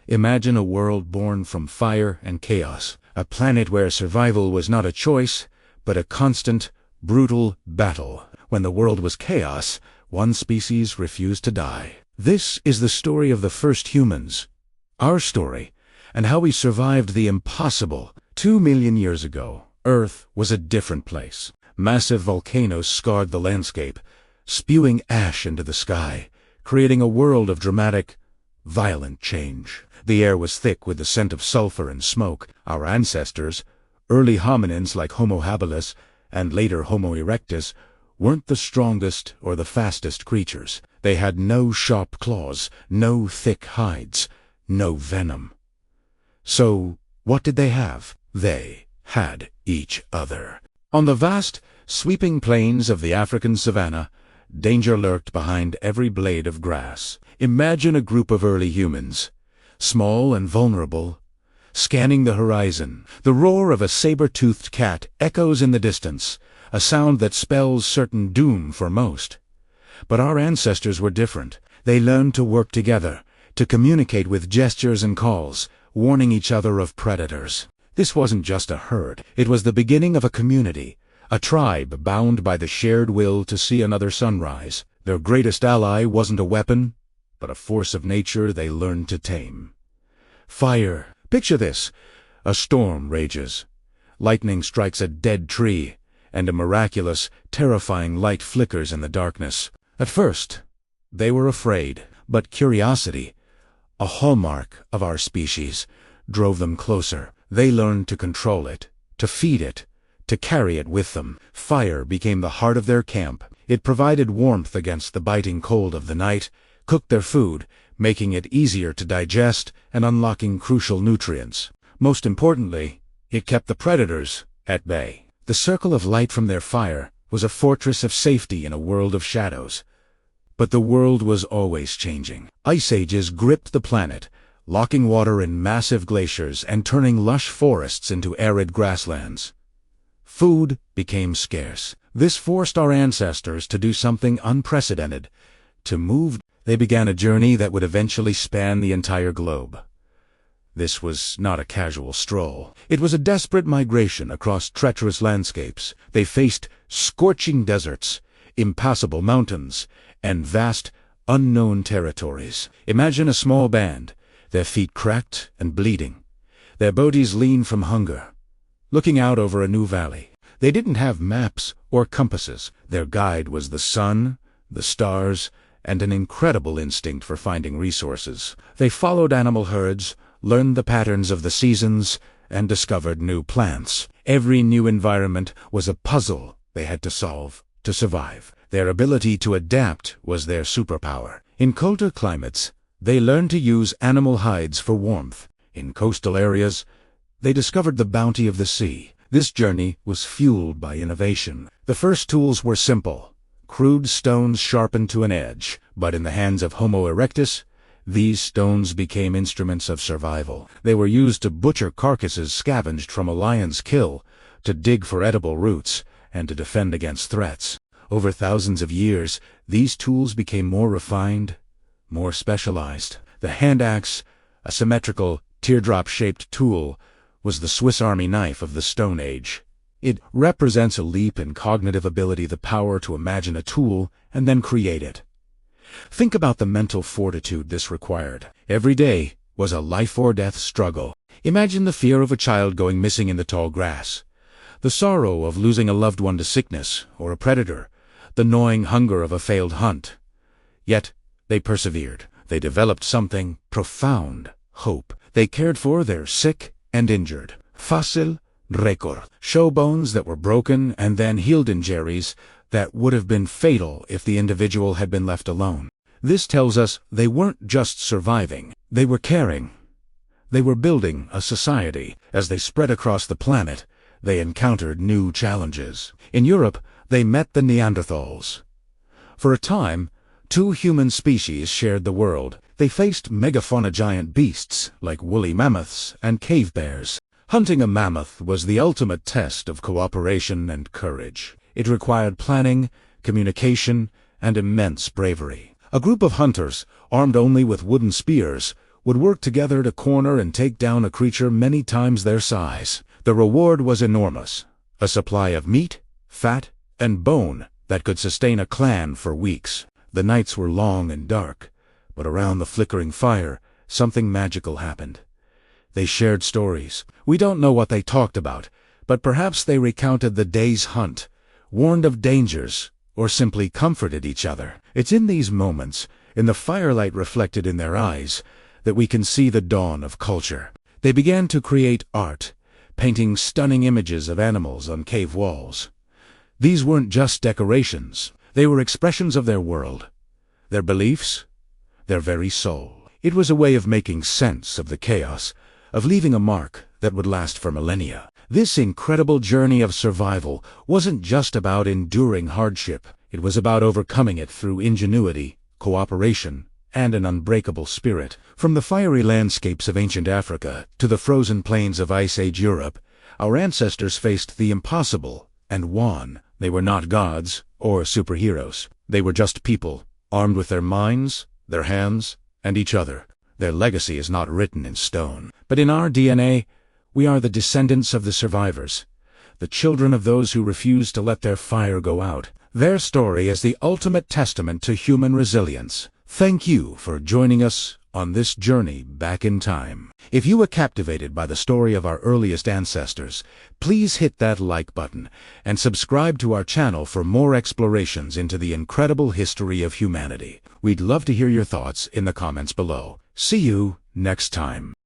Imagine a world born from fire and chaos, a planet where survival was not a choice, but a constant, brutal battle. When the world was chaos, one species refused to die. This is the story of the first humans, our story, and how we survived the impossible. 2 million years ago, Earth was a different place. Massive volcanoes scarred the landscape, spewing ash into the sky, creating a world of dramatic, violent change. The air was thick with the scent of sulfur and smoke. Our ancestors, early hominins like Homo habilis and later Homo erectus, weren't the strongest or the fastest creatures. They had no sharp claws, no thick hides, no venom. So, what did they have? They had each other. On the vast, sweeping plains of the African savanna, danger lurked behind every blade of grass. Imagine a group of early humans, small and vulnerable, scanning the horizon. The roar of a saber-toothed cat echoes in the distance, a sound that spells certain doom for most. But our ancestors were different. They learned to work together, to communicate with gestures and calls, warning each other of predators. This wasn't just a herd. It was the beginning of a community, a tribe bound by the shared will to see another sunrise. Their greatest ally wasn't a weapon, but a force of nature they learned to tame. Fire. Picture this. A storm rages. Lightning strikes a dead tree, and a miraculous, terrifying light flickers in the darkness. At first, they were afraid, but curiosity, a hallmark of our species, drove them closer. They learned to control it, to feed it, to carry it with them. Fire became the heart of their camp. It provided warmth against the biting cold of the night, cooked their food, making it easier to digest and unlocking crucial nutrients. Most importantly, it kept the predators at bay. The circle of light from their fire was a fortress of safety in a world of shadows. But the world was always changing. Ice ages gripped the planet, locking water in massive glaciers and turning lush forests into arid grasslands. Food became scarce. This forced our ancestors to do something unprecedented, to move. They began a journey that would eventually span the entire globe. This was not a casual stroll. It was a desperate migration across treacherous landscapes. They faced scorching deserts, impassable mountains, and vast, unknown territories. Imagine a small band, their feet cracked and bleeding, their bodies lean from hunger, looking out over a new valley. They didn't have maps or compasses. Their guide was the sun, the stars, and an incredible instinct for finding resources. They followed animal herds, learned the patterns of the seasons, and discovered new plants. Every new environment was a puzzle they had to solve to survive. Their ability to adapt was their superpower. In colder climates, they learned to use animal hides for warmth. In coastal areas, they discovered the bounty of the sea. This journey was fueled by innovation. The first tools were simple, crude stones sharpened to an edge. But in the hands of Homo erectus, these stones became instruments of survival. They were used to butcher carcasses scavenged from a lion's kill, to dig for edible roots, and to defend against threats. Over thousands of years, these tools became more refined, more specialized. The hand axe, a symmetrical, teardrop-shaped tool, was the Swiss Army knife of the Stone Age. It represents a leap in cognitive ability, the power to imagine a tool and then create it. Think about the mental fortitude this required. Every day was a life-or-death struggle. Imagine the fear of a child going missing in the tall grass, the sorrow of losing a loved one to sickness or a predator, the gnawing hunger of a failed hunt. Yet they persevered. They developed something profound: hope. They cared for their sick and injured. Fossil record. Show bones that were broken and then healed, injuries that would have been fatal if the individual had been left alone. This tells us they weren't just surviving. They were caring. They were building a society. As they spread across the planet, they encountered new challenges. In Europe, they met the Neanderthals. For a time, two human species shared the world. They faced megafauna giant beasts like woolly mammoths and cave bears. Hunting a mammoth was the ultimate test of cooperation and courage. It required planning, communication, and immense bravery. A group of hunters, armed only with wooden spears, would work together to corner and take down a creature many times their size. The reward was enormous, a supply of meat, fat, and bone that could sustain a clan for weeks. The nights were long and dark, but around the flickering fire, something magical happened. They shared stories. We don't know what they talked about, but perhaps they recounted the day's hunt, warned of dangers, or simply comforted each other. It's in these moments, in the firelight reflected in their eyes, that we can see the dawn of culture. They began to create art, painting stunning images of animals on cave walls. These weren't just decorations. They were expressions of their world, their beliefs, their very soul. It was a way of making sense of the chaos, of leaving a mark that would last for millennia. This incredible journey of survival wasn't just about enduring hardship. It was about overcoming it through ingenuity, cooperation, and an unbreakable spirit. From the fiery landscapes of ancient Africa to the frozen plains of Ice Age Europe, our ancestors faced the impossible and won. They were not gods or superheroes. They were just people, armed with their minds, their hands, and each other. Their legacy is not written in stone. But in our DNA, we are the descendants of the survivors, the children of those who refused to let their fire go out. Their story is the ultimate testament to human resilience. Thank you for joining us on this journey back in time. If you were captivated by the story of our earliest ancestors, please hit that like button and subscribe to our channel for more explorations into the incredible history of humanity. We'd love to hear your thoughts in the comments below. See you next time.